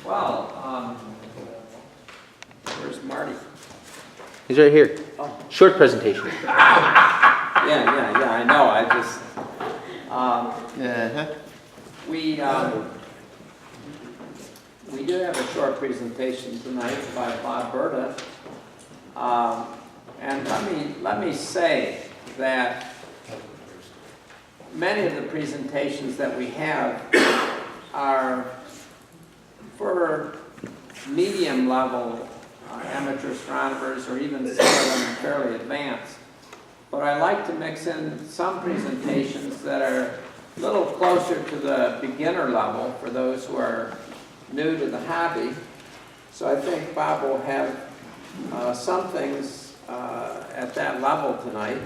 Well, where's Marty? He's right here. Oh. Short presentation. Yeah, I know, I just, we do have a short presentation tonight by Berta. And let me say that many of the presentations that we have are for medium level amateur astronomers, or even some of them fairly advanced. But I like to mix in some presentations that are a little closer to the beginner level for those who are new to the hobby. So I think Bob will have some things at that level tonight.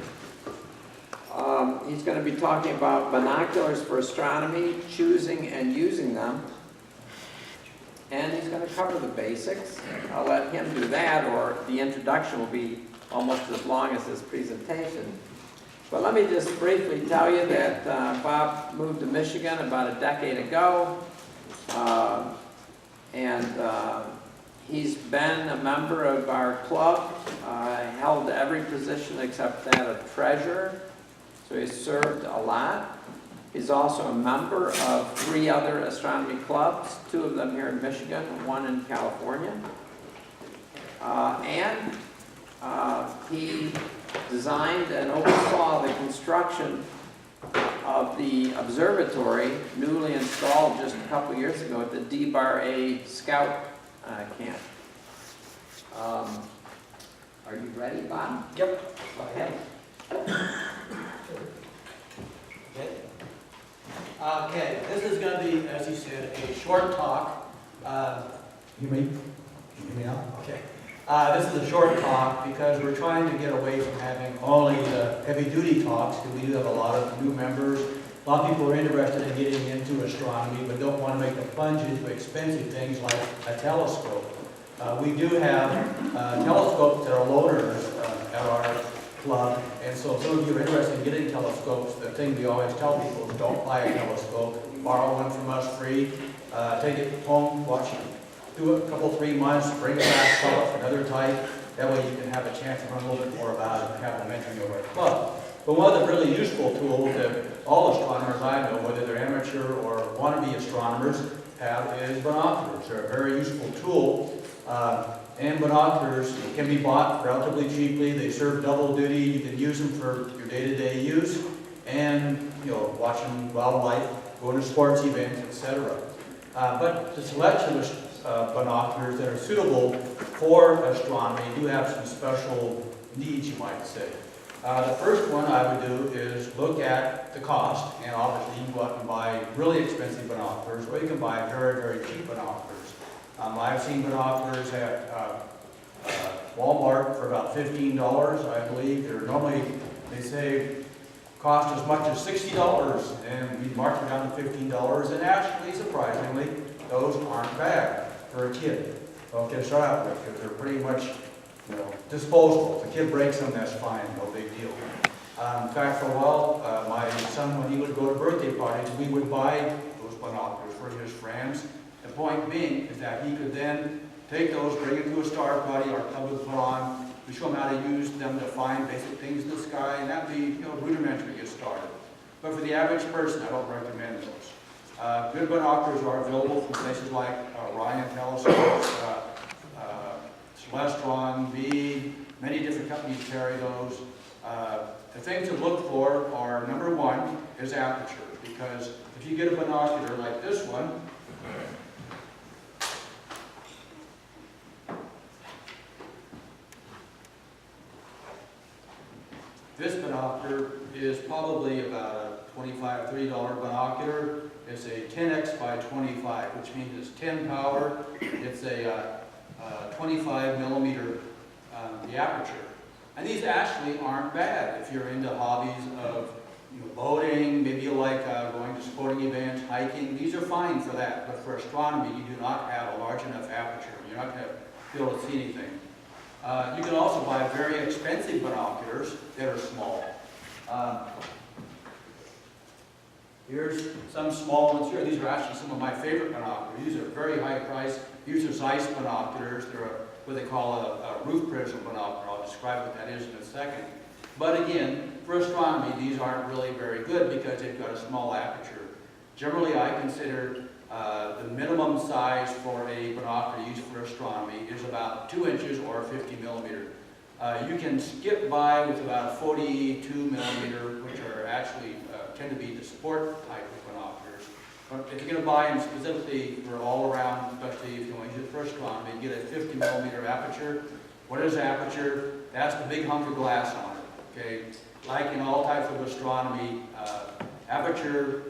He's going to be talking about binoculars for astronomy, choosing and using them. And he's going to cover the basics. I'll let him do that, or the introduction will be almost as long as this presentation. But let me just briefly tell you that Bob moved to Michigan about a decade ago. He's been a member of our club, held every position except that of treasurer. So he's served a lot. He's also a member of 3 other astronomy clubs, 2 of them here in Michigan, 1 in California. He designed and oversaw the construction of the observatory, newly installed just a couple years ago at the D-Bar-A Scout camp. Are you ready, Bob? Yep. Go ahead. Okay, this is going to be, as you said, a short talk. You hear me now? Okay. This is a short talk because we're trying to get away from having only the heavy-duty talks, because we do have a lot of new members. A lot of people are interested in getting into astronomy but don't want to make the plunge into expensive things like a telescope. We do have telescopes that are loaners at our club, and so if some of you are interested in getting telescopes, the thing we always tell people is don't buy a telescope, borrow one from us free, take it home, watch it, do it a couple, 3 months, bring it back, sell it for another type. That way you can have a chance to learn a little bit more about it and have them entering over our club. But one of the really useful tools that all astronomers I know, whether they're amateur or wannabe astronomers, have is binoculars. They're a very useful tool. And binoculars can be bought relatively cheaply. They serve double duty. You can use them for your day-to-day use and, watching wildlife, going to sports events, etc. But the selection of binoculars that are suitable for astronomy do have some special needs, you might say. The first one I would do is look at the cost, and obviously you can go out and buy really expensive binoculars, or you can buy very, very cheap binoculars. I've seen binoculars at Walmart for about $15, I believe. They're normally, they say, cost as much as $60, and we mark them down to $15, and actually, surprisingly, those aren't bad for a kid. Don't get shut out with, because they're pretty much, disposable. If a kid breaks them, that's fine, no big deal. In fact, for a while, my son, when he would go to birthday parties, we would buy those binoculars for his friends. The point being is that he could then take those, bring them to a star party our club would put on. We show him how to use them to find basic things in the sky, and that'd be rudimentary to get started. But for the average person, I don't recommend those. Good binoculars are available from places like Ryan Telescopes, Celestron, V, many different companies carry those. The things to look for are, number 1 is aperture, because if you get a binocular like this one, this binocular is probably about a $25, $30 binocular. It's a 10x by 25, which means it's 10 power. It's a 25 millimeter the aperture. And these actually aren't bad if you're into hobbies of boating, maybe you like going to sporting events, hiking. These are fine for that, but for astronomy you do not have a large enough aperture. You're not going to be able to see anything. You can also buy very expensive binoculars that are small. Here's some small ones here. These are actually some of my favorite binoculars. These are very high priced. These are Zeiss binoculars. They're what they call a roof prism binocular. I'll describe what that is in a second. But again, for astronomy, these aren't really very good because they've got a small aperture. Generally, I consider the minimum size for a binocular used for astronomy is about 2 inches or 50 millimeter. You can skip by with about 42 millimeter, which are actually tend to be the sport type of binoculars. But if you're going to buy them specifically for all around, especially if you want to use it for astronomy, you get a 50 millimeter aperture. What is aperture? That's the big hunk of glass on it. Okay, like in all types of astronomy, aperture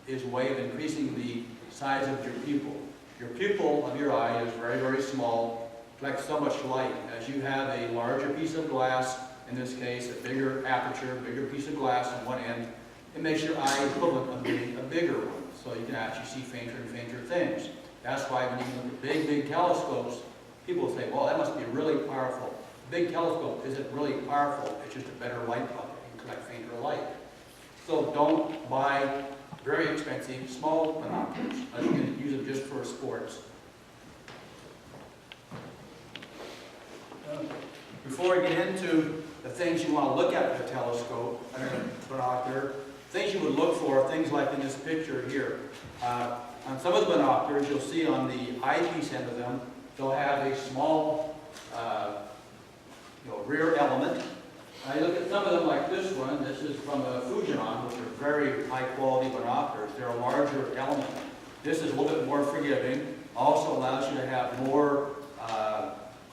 is a way of increasing the size of your pupil. Your pupil of your eye is very, very small, collects so much light. As you have a larger piece of glass, in this case a bigger aperture, bigger piece of glass on one end, it makes your eye equivalent of getting a bigger one. So you can actually see fainter and fainter things. That's why when you look at big, big telescopes, people say, well, that must be really powerful. A big telescope isn't really powerful, it's just a better light bulb. You can collect fainter light. So don't buy very expensive small binoculars, unless you can use them just for sports. Before we get into the things you want to look at with a telescope, binocular, things you would look for, things like in this picture here. On some of the binoculars, you'll see on the eyepiece end of them, they'll have a small rear element. You look at some of them like this one. This is from a Fujinon, which are very high quality binoculars. They're a larger element. This is a little bit more forgiving. Also allows you to have more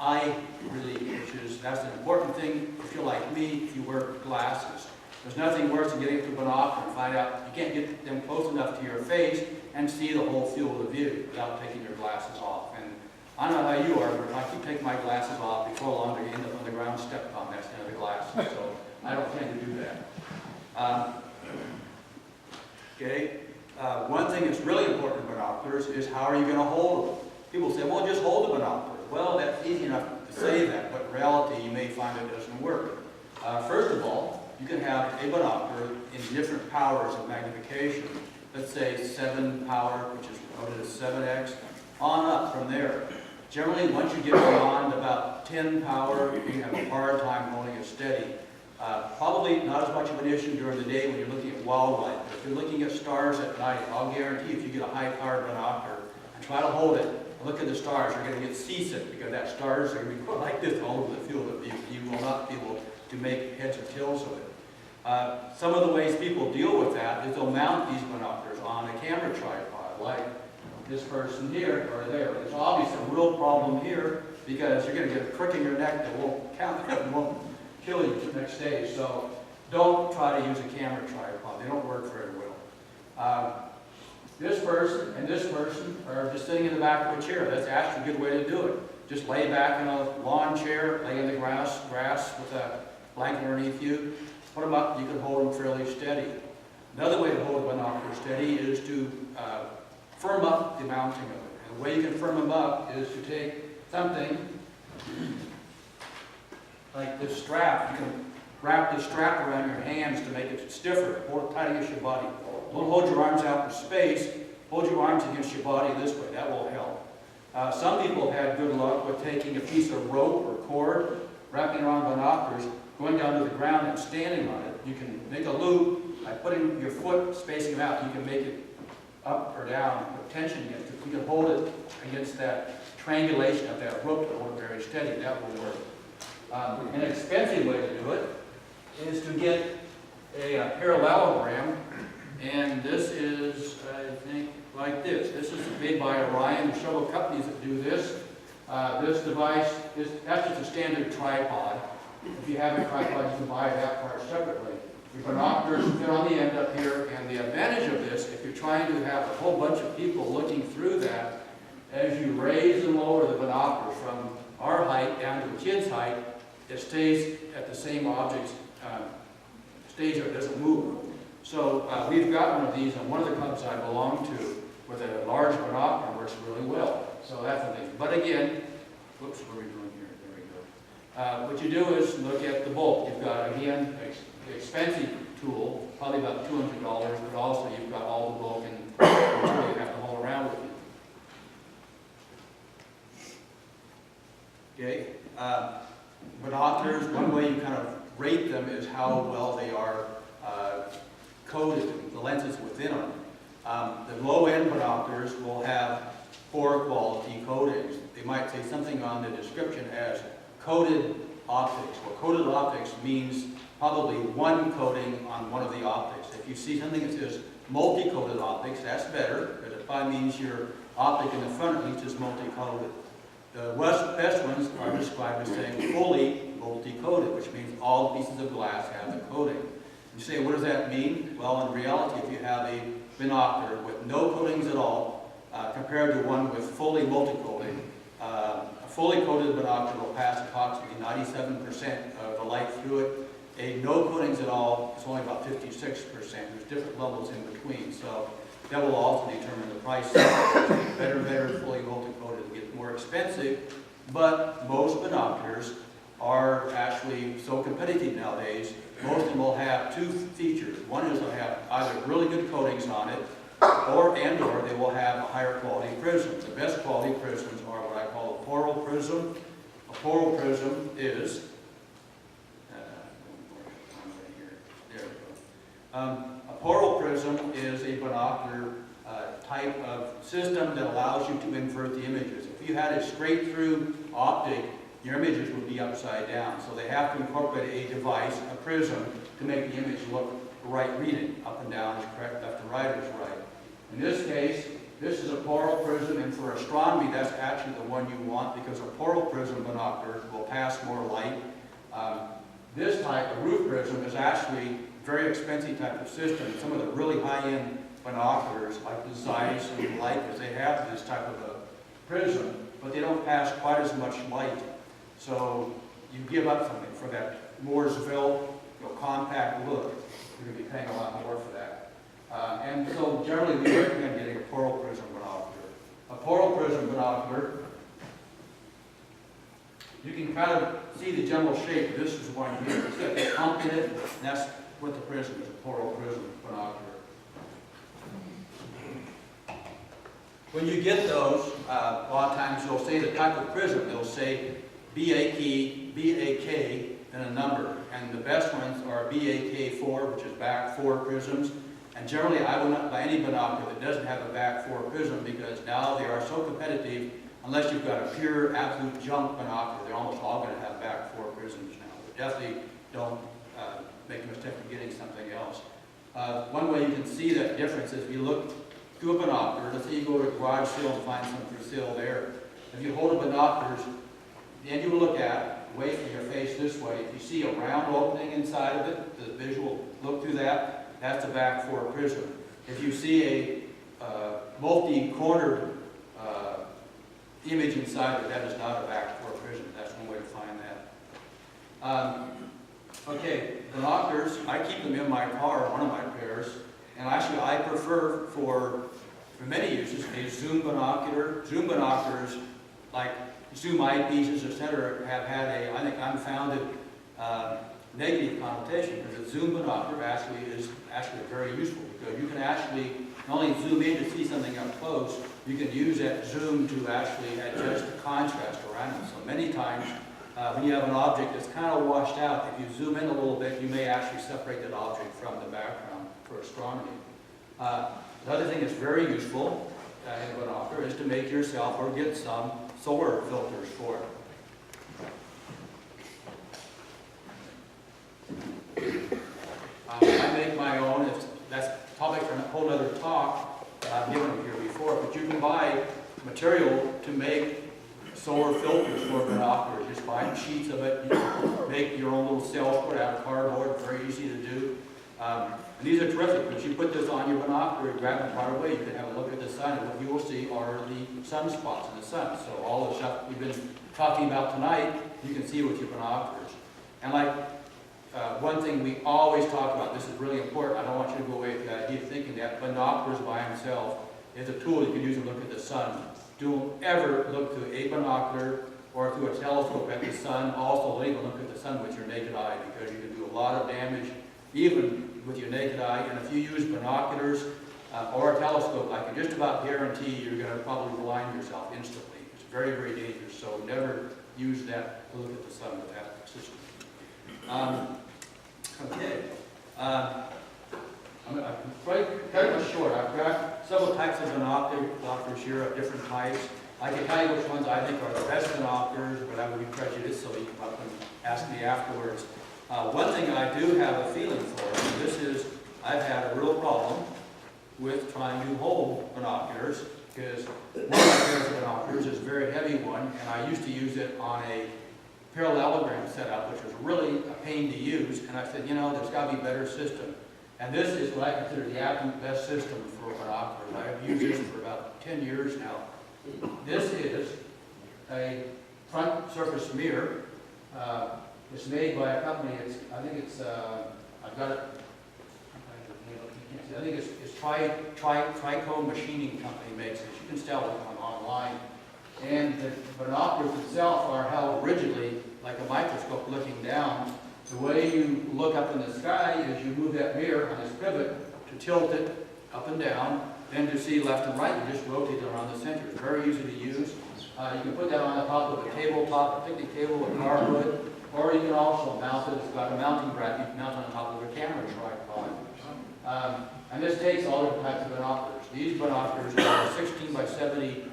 eye relief, that's an important thing if you're like me, if you wear glasses. There's nothing worse than getting to a binocular and find out you can't get them close enough to your face and see the whole field of view without taking your glasses off. And I don't know how you are, but if I keep taking my glasses off, before long they end up on the ground stepped on. That's the end of the glasses. So I don't tend to do that. One thing that's really important in binoculars is how are you going to hold them? People say, well, just hold the binocular. Well, that's easy enough to say that, but in reality, you may find it doesn't work. First of all, you can have a binocular in different powers of magnification. Let's say 7 power, which is noted as 7x, on up from there. Generally, once you get beyond about 10 power, you have a hard time holding it steady. Probably not as much of an issue during the day when you're looking at wildlife. But if you're looking at stars at night, I'll guarantee if you get a high-powered binocular and try to hold it, look at the stars, you're going to get seasick because that stars are going to be put like this all over the field of view. You will not be able to make heads or tails of it. Some of the ways people deal with that is they'll mount these binoculars on a camera tripod, like this person here or there. There's obviously a real problem here because you're going to get a crick in your neck that won't count, that won't kill you the next day. So don't try to use a camera tripod. They don't work very well. This person and this person are just sitting in the back of a chair. That's actually a good way to do it. Just lay back in a lawn chair, lay in the grass with a blanket underneath you. Put them up, you can hold them fairly steady. Another way to hold a binocular steady is to firm up the mounting of it. And the way you can firm them up is to take something like this strap. You can wrap this strap around your hands to make it stiffer. Hold it tight against your body. Don't hold your arms out in space. Hold your arms against your body this way. That will help. Some people have had good luck with taking a piece of rope or cord, wrapping around binoculars, going down to the ground and standing on it. You can make a loop by putting your foot, spacing them out. You can make it up or down, put tension against it. You can hold it against that triangulation of that rope to hold it very steady. That will work. An expensive way to do it is to get a parallelogram. And this is, I think, like this. This is made by Orion. There's several companies that do this. This device, that's just a standard tripod. If you have a tripod, you can buy that part separately. Your binoculars fit on the end up here, and the advantage of this, if you're trying to have a whole bunch of people looking through that, as you raise and lower the binoculars from our height down to a kid's height, it stays at the same object, stays there, it doesn't move. So we've got one of these on one of the clubs I belong to with a large binocular, works really well. So that's the thing. But again, whoops, what are we doing here? There we go. What you do is look at the bolt. You've got, again, an expensive tool. probably about $200, but also you've got all the bulk and material you have to haul around with you. Okay, binoculars, one way you kind of rate them is how well they are coated, the lenses within them. The low-end binoculars will have poor quality coatings. They might say something on the description as coated optics. Well, coated optics means probably one coating on one of the optics. If you see something that says multi-coated optics, that's better, because it probably means your optic in the front at least is multi-coated. The best ones are described as saying fully multi-coated, which means all pieces of glass have the coating. You say, what does that mean? Well, in reality, if you have a binocular with no coatings at all, compared to one with fully multi-coating, a fully coated binocular will pass approximately 97% of the light through it. A no coatings at all is only about 56%. There's different levels in between, so that will also determine the price. Better fully multi-coated will get more expensive, but most binoculars are actually so competitive nowadays. Most of them will have two features. One is they'll have either really good coatings on it, or they will have a higher quality prism. The best quality prisms are what I call a poral prism. A poral prism is, a poral prism is a binocular type of system that allows you to invert the images. If you had a straight through optic, your images would be upside down. So they have to incorporate a device, a prism, to make the image look right reading. Up and down is correct, left and right is right. In this case, this is a poral prism, and for astronomy, that's actually the one you want, because a poral prism binocular will pass more light. This type of roof prism is actually a very expensive type of system. Some of the really high-end binoculars, like the Zeiss and the Leicas, they have this type of a prism, but they don't pass quite as much light. So you give up something for that Mooresville, compact look. You're going to be paying a lot more for that. And so generally we recommend getting a poral prism binocular. A poral prism binocular, you can kind of see the general shape. This is one here. It's got the hump in it, and that's what the prism is, a poral prism binocular. When you get those, a lot of times you'll say the type of prism. They'll say BAK, and a number. And the best ones are BAK4, which is back 4 prisms. And generally, I will not buy any binocular that doesn't have a back 4 prism, because now they are so competitive. Unless you've got a pure, absolute junk binocular, they're almost all going to have back 4 prisms now. But definitely don't make the mistake of getting something else. One way you can see that difference is if you look through a binocular. Let's say you go to a garage sale and find some for sale there. If you hold a binoculars, the end you will look at, away from your face this way, if you see a round opening inside of it, the visual look through that, that's a back 4 prism. If you see a multi-cornered image inside of it, that is not a back 4 prism. That's one way to find that. Okay, binoculars, I keep them in my car, one of my pairs, and actually I prefer for many uses a zoom binocular. Zoom binoculars, like zoom eyepieces, etc., have had a, I think, unfounded negative connotation, because a zoom binocular is actually very useful, because you can actually not only zoom in to see something up close, you can use that zoom to actually adjust the contrast around it. So many times, when you have an object that's kind of washed out, if you zoom in a little bit, you may actually separate that object from the background for astronomy. The other thing that's very useful in a binocular is to make yourself or get some solar filters for it. I make my own. That's a topic for a whole other talk I've given here before, but you can buy material to make solar filters for binoculars. Just buy sheets of it. You can make your own little cells for it out of cardboard. Very easy to do. And these are terrific. Once you put this on your binocular, you grab it right away, you can have a look at the sun, and what you will see are the sunspots in the sun. So all the stuff we've been talking about tonight, you can see with your binoculars. And like one thing we always talk about, this is really important, I don't want you to go away with the idea of thinking that binoculars by themselves is a tool you can use to look at the sun. Don't ever look through a binocular or through a telescope at the sun. Also, don't even look at the sun with your naked eye, because you can do a lot of damage, even with your naked eye. And if you use binoculars or a telescope, I can just about guarantee you're going to probably blind yourself instantly. It's very, very dangerous. So never use that to look at the sun with that system. Okay. I'm quite kind of short. I've got several types of binoculars here of different types. I can tell you which ones I think are the best binoculars, but I would be prejudiced, so you can come up and ask me afterwards. One thing I do have a feeling for, and this is, I've had a real problem with trying to hold binoculars, because one of my pairs of binoculars is a very heavy one, and I used to use it on a parallelogram setup, which was really a pain to use, and I said, you know, there's got to be a better system. And this is what I consider the absolute best system for binoculars. I've used this for about 10 years now. This is a front surface mirror. It's made by a company. I think it's I've got it. I think it's Trico Machining Company makes it. You can sell it online. And the binoculars itself are held rigidly like a microscope looking down. The way you look up in the sky is you move that mirror on this pivot to tilt it up and down. Then to see left and right, you just rotate it around the center. It's very easy to use. You can put that on the top of a tabletop, a picnic table, a car hood, or you can also mount it. It's got a mounting bracket. You can mount it on top of a camera tripod. And this takes all different types of binoculars. These binoculars are 16 by 70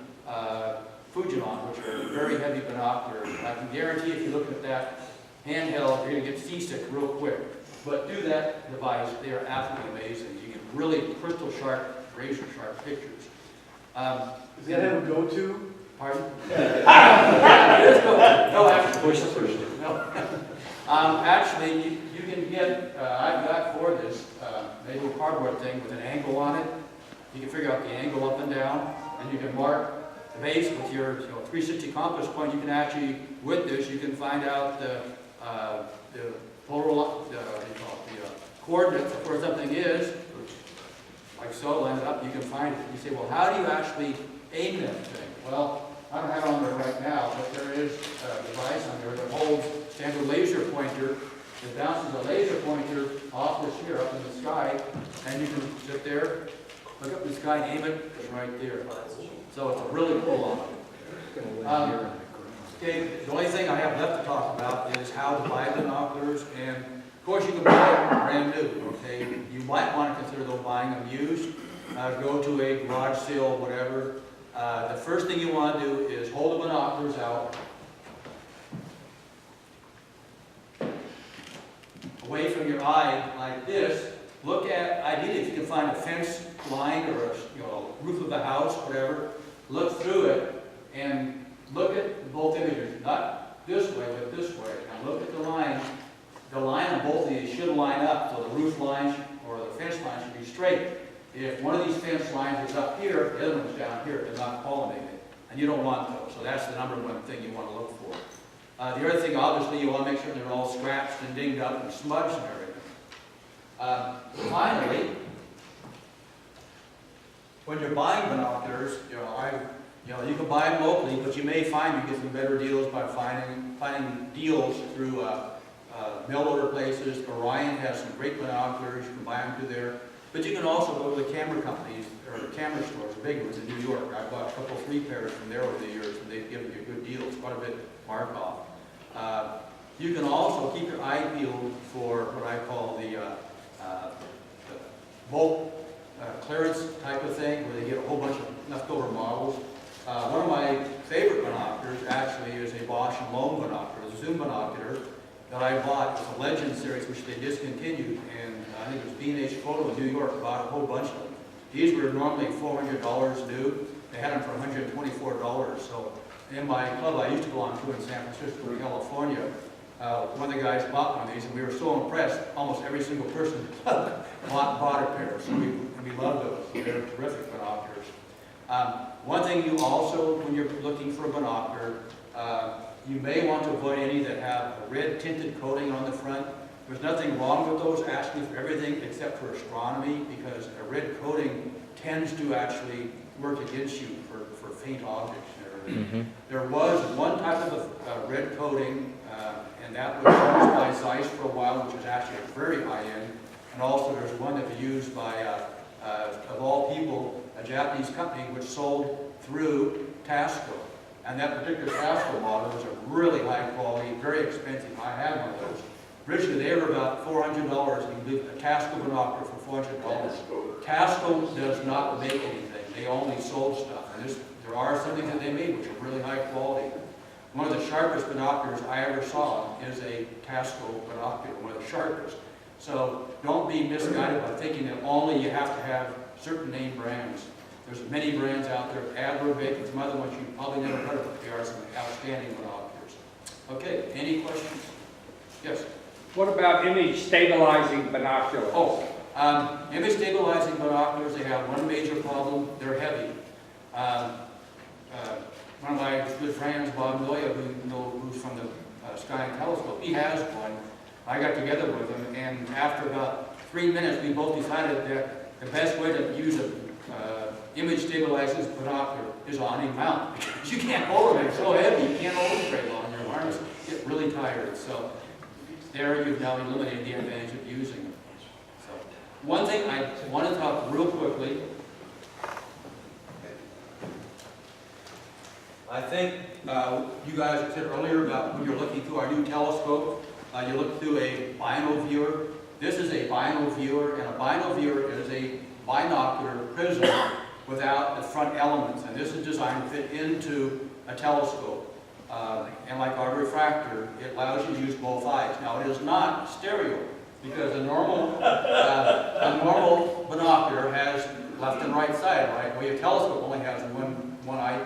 Fujinon, which are very heavy binoculars. And I can guarantee if you look at that handheld, you're going to get seasick real quick. But do that device, they are absolutely amazing. You get really crystal sharp, razor sharp pictures. Does that have a go-to? Pardon? Let's go. No, actually, no. Actually, you can get, I've got for this, made a little cardboard thing with an angle on it. You can figure out the angle up and down, and you can mark the base with your 360 compass point. You can actually, with this, you can find out the coordinates of where something is, like so, line it up, you can find it. You say, well, how do you actually aim that thing? Well, I don't have it on there right now, but there is a device on there that holds standard laser pointer. It bounces a laser pointer off this here up in the sky, and you can sit there, look up in the sky, aim it, it's right there. So it's a really cool option. Okay, the only thing I have left to talk about is how to buy binoculars, and of course you can buy them brand new, okay? You might want to consider though buying them used. Go to a garage sale, whatever. The first thing you want to do is hold the binoculars out, away from your eye like this. Look at, ideally if you can find a fence line or a roof of a house, whatever, look through it and look at both images, not this way, but this way. Now look at the line. The line on both of these should line up, so the roof line or the fence line should be straight. If one of these fence lines is up here, the other one's down here, they're not pollinated. And you don't want those, so that's the number one thing you want to look for. The other thing, obviously, you want to make sure they're all scratched and dinged up and smudged and everything. Finally, when you're buying binoculars, you can buy them locally, but you may find you get some better deals by finding deals through mail order places. Orion has some great binoculars. You can buy them through there. But you can also go to the camera companies or the camera stores, the big ones in New York. I've bought a couple, 3 pairs from there over the years, and they've given you good deals, quite a bit mark off. You can also keep your eye peeled for what I call the bulk clearance type of thing, where they get a whole bunch of leftover models. One of my favorite binoculars actually is a Bosch and Lone binocular, a zoom binocular that I bought. It's a Legend series, which they discontinued, and I think it was B&H Photo in New York bought a whole bunch of them. These were normally $400 new. They had them for $124. So in my club I used to belong to in San Francisco, California, one of the guys bought one of these, and we were so impressed. Almost every single person in the club bought a pair, so we love those. They're terrific binoculars. One thing you also, when you're looking for a binocular, you may want to avoid any that have a red tinted coating on the front. There's nothing wrong with those actually for everything except for astronomy, because a red coating tends to actually work against you for faint objects and everything. Mm-hmm. There was one type of red coating, and that was used by Zeiss for a while, which is actually a very high-end, And also there's one that we used by, of all people, a Japanese company which sold through Tasco. And that particular Tasco model was a really high quality, very expensive. I had one of those. Originally they were about $400. You can get a Tasco binocular for $400. Tasco does not make anything. They only sold stuff. And there are some things that they made which are really high quality. One of the sharpest binoculars I ever saw is a Tasco binocular, one of the sharpest. So don't be misguided by thinking that only you have to have certain name brands. There's many brands out there, Adler, Baker, some other ones you probably never heard of, but they are some outstanding binoculars. Okay, any questions? Yes? What about image stabilizing binoculars? Oh, image stabilizing binoculars, they have one major problem, they're heavy. One of my good friends, Bob Noya, who's from the Sky and Telescope, he has one. I got together with him, and after about 3 minutes, we both decided that the best way to use a image stabilizing binocular is on a mount. Because you can't hold it, it's so heavy, you can't hold it very long. Your arms get really tired. So there you've now eliminated the advantage of using it. So one thing I want to talk real quickly. I think you guys said earlier about when you're looking through our new telescope, you look through a bino viewer. This is a bino viewer, and a bino viewer is a binocular prism without the front elements, and this is designed to fit into a telescope. And like our refractor, it allows you to use both eyes. Now, it is not stereo, because a normal binocular has left and right side, right? Well, your telescope only has one eye,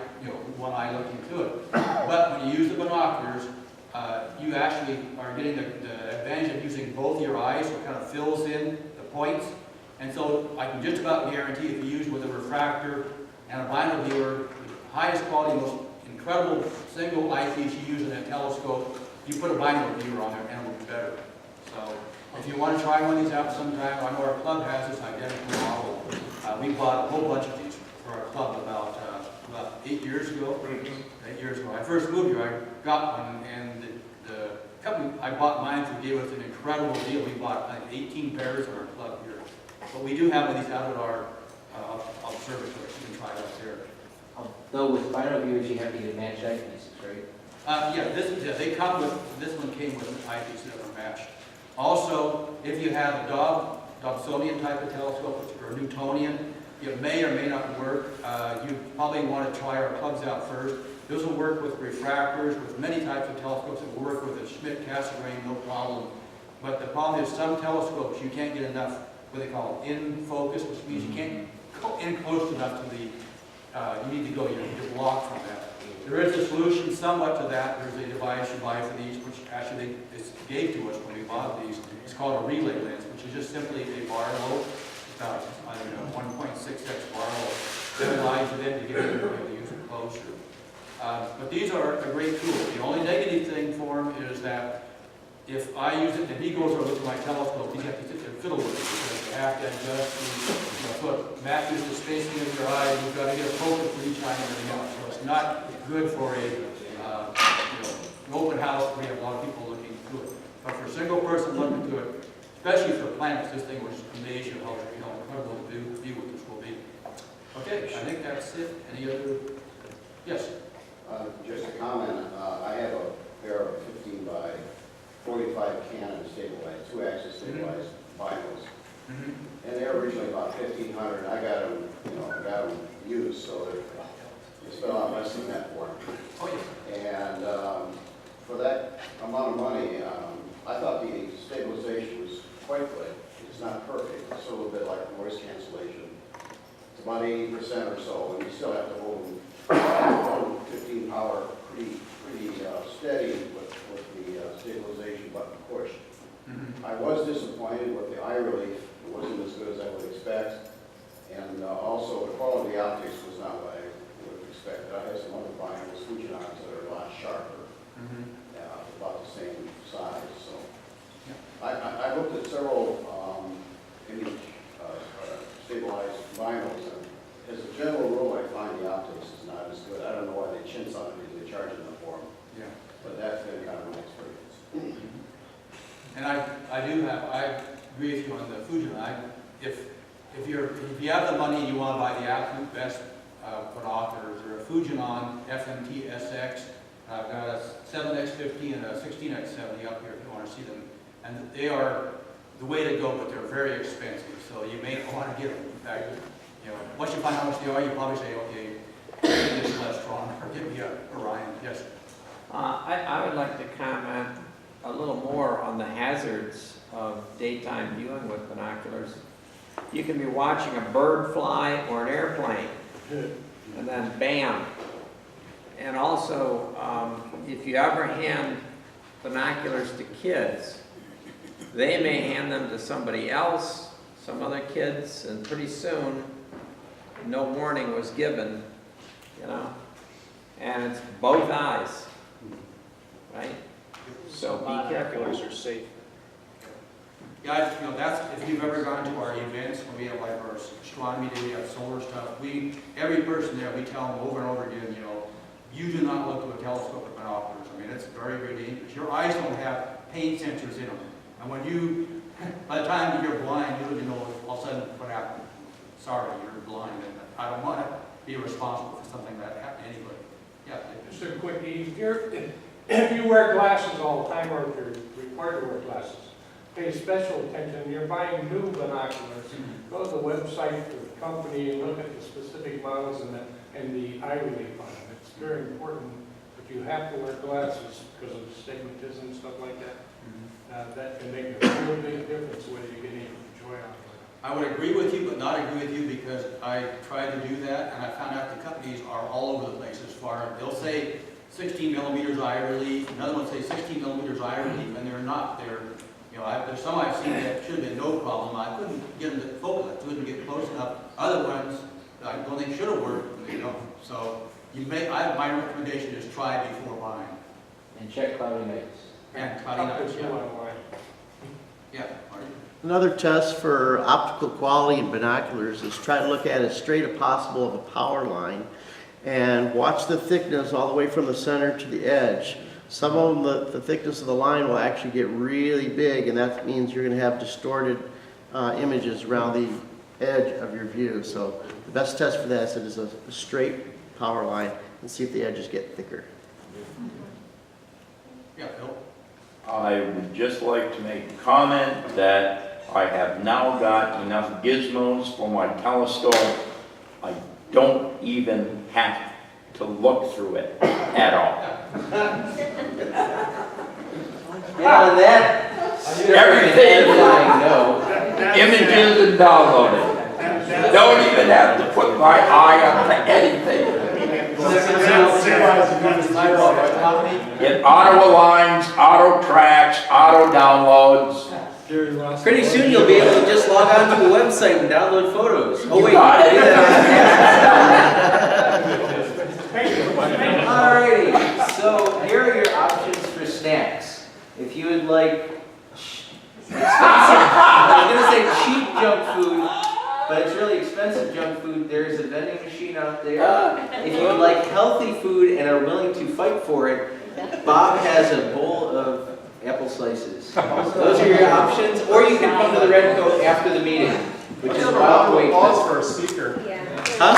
one eye looking to it. But when you use the binoculars, you actually are getting the advantage of using both your eyes, so it kind of fills in the points. And so I can just about guarantee if you use with a refractor and a bino viewer, the highest quality, most incredible single eyepiece you use in a telescope, you put a bino viewer on there and it will be better. So if you want to try one of these out sometime, I know our club has this identical model. We bought a whole bunch of these for our club about 8 years ago. 8 years ago. I first moved here, I got one, and the company I bought mine through gave us an incredible deal. We bought like 18 pairs in our club here. But we do have one of these out at our observatory. You can try it out there. Though with bino viewers, you have to use matched eyepieces, right? They come with, this one came with an eyepiece that were matched. Also, if you have a Dobsonian type of telescope or Newtonian, it may or may not work. You probably want to try our clubs out first. This will work with refractors, with many types of telescopes. It will work with a Schmidt-Cassegrain, no problem. But the problem is some telescopes, you can't get enough, what they call in focus, which means you can't go in close enough to the, you need to go, you're blocked from that. There is a solution somewhat to that. There's a device you buy for these, which actually they gave to us when we bought these. It's called a relay lens, which is just simply a Barlow, about, I don't know, 1.6x Barlow. That allows you then to get in and use it closer. But these are a great tool. The only negative thing for them is that if I use it and he goes over to my telescope, you have to sit there and fiddle with it because you have to adjust so it matches the spacing of your eye. You've got to get a focus for each eye and everything else. So it's not good for an open house where you have a lot of people looking through it. But for a single person looking through it, especially for planets, this thing was amazing how incredible to view what this will be. Okay, I think that's it. Any other? Yes. Just a comment. I have a pair of 15 by 45 Canon stabilized, 2-axis stabilized binos, and they're originally about $1,500. I got them used, so they spent a lot less than that for them. Oh yeah. And for that amount of money, I thought the stabilization was quite good. It's not perfect. It's a little bit like noise cancellation. It's about 80% or so, and you still have to hold 15 power pretty steady with the stabilization button pushed. I was disappointed with the eye relief. It wasn't as good as I would expect, and also the quality of the optics was not what I would have expected. I had some other binos, Fujinons, that are a lot sharper, about the same size. So I looked at several image stabilized binos, and as a general rule, I find the optics is not as good. I don't know why they chintz on it because they charge enough for them. Yeah. But that's been kind of my experience. And I agree with you on the Fuji line. If you have the money and you want to buy the absolute best binoculars, there are Fujinon FMT SX. I've got a 7x50 and a 16x70 up here if you want to see them. And they are the way to go, but they're very expensive, so you may not want to get them. In fact, you know, once you find how much they are, you probably say, okay, give me this less strong, or give me a Orion. Yes. I would like to comment a little more on the hazards of daytime viewing with binoculars. You can be watching a bird fly or an airplane, and then bam. And also, if you ever hand binoculars to kids, they may hand them to somebody else, some other kids, and pretty soon, no warning was given, you know, and it's both eyes, right? So be careful. Binoculars are safe. Yeah, you know, that's, if you've ever gone to our events, when we have like our astronomy day, we have solar stuff, every person there, we tell them over and over again, you know, you do not look to a telescope with binoculars. I mean, it's very, very dangerous. Your eyes don't have pain sensors in them. And when you, by the time you're blind, you don't even know all of a sudden what happened. Sorry, you're blind, and I don't want to be responsible for something that happened to anybody. Yeah. Just a quick, if you wear glasses all the time, or if you're required to wear glasses, pay special attention. You're buying new binoculars. Go to the website of the company and look at the specific models and the eye relief on them. It's very important. If you have to wear glasses because of astigmatism and stuff like that, that can make a real big difference whether you get any joy out of it. I would agree with you, but not agree with you because I tried to do that, and I found out the companies are all over the place as far as they'll say 16 millimeters eye relief, another one say 16 millimeters eye relief, and they're not. They're, you know, there's some I've seen that should have been no problem. I couldn't get them to focus. I couldn't get close enough. Other ones I don't think should have worked, and they don't. So my recommendation is try before buying. And check cloudy nights. And cloudy nights, yeah. Yeah. Another test for optical quality in binoculars is try to look at as straight as possible of a power line and watch the thickness all the way from the center to the edge. Some of them, the thickness of the line will actually get really big, and that means you're going to have distorted images around the edge of your view. So the best test for that is a straight power line and see if the edges get thicker. Yeah, Phil? I would just like to make a comment that I have now got enough gizmos for my telescope. I don't even have to look through it at all. Yeah, that. Everything No. images and downloaded. Don't even have to put my eye up to anything. It auto aligns, auto tracks, auto downloads. Pretty soon you'll be able to just log on to the website and download photos. Oh wait, Alrighty, so here are your options for snacks. If you would like I was going to say cheap junk food, but it's really expensive junk food. There's a vending machine out there. If you would like healthy food and are willing to fight for it, Bob has a bowl of apple slices. Those are your options, or you can come to the Red Coat after the meeting, which is about to wait. For a speaker. Yeah. Huh?